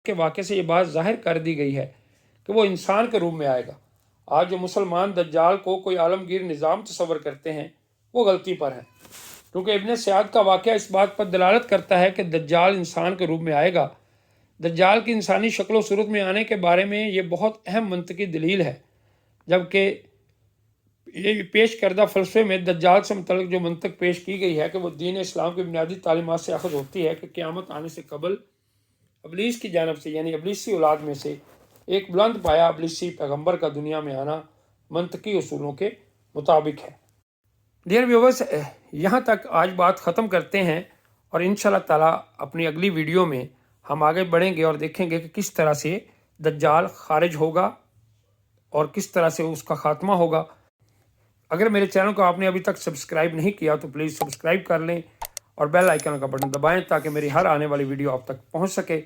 کے واقعے سے یہ بات ظاہر کر دی گئی ہے کہ وہ انسان کے روپ میں آئے گا۔ آج جو مسلمان دجال کو کوئی عالمگیر نظام تصور کرتے ہیں وہ غلطی پر ہے، کیونکہ ابن سیاد کا واقعہ اس بات پر دلالت کرتا ہے کہ دجال انسان کے روپ میں آئے گا۔ دجال کی انسانی شکل و صورت میں آنے کے بارے میں یہ بہت اہم منطقی دلیل ہے، جبکہ یہ پیش کردہ فلسفے میں دجال سے متعلق جو منطق پیش کی گئی ہے کہ وہ دین اسلام کی بنیادی تعلیمات سے اخذ ہوتی ہے کہ قیامت آنے سے قبل ابلیس کی جانب سے یعنی ابلیسی اولاد میں سے ایک بلند پایا ابلیسی پیغمبر کا دنیا میں آنا منطقی اصولوں کے مطابق ہے۔ ڈیئر ویورز، یہاں تک آج بات ختم کرتے ہیں، اور انشاءاللہ تعالیٰ اپنی اگلی ویڈیو میں ہم آگے بڑھیں گے اور دیکھیں گے کہ کس طرح سے دجال خارج ہوگا اور کس طرح سے اس کا خاتمہ ہوگا۔ اگر میرے چینل کو آپ نے ابھی تک سبسکرائب نہیں کیا تو پلیز سبسکرائب کر لیں اور بیل آئیکن کا بٹن دبائیں تاکہ میری ہر آنے والی ویڈیو آپ تک پہنچ سکے۔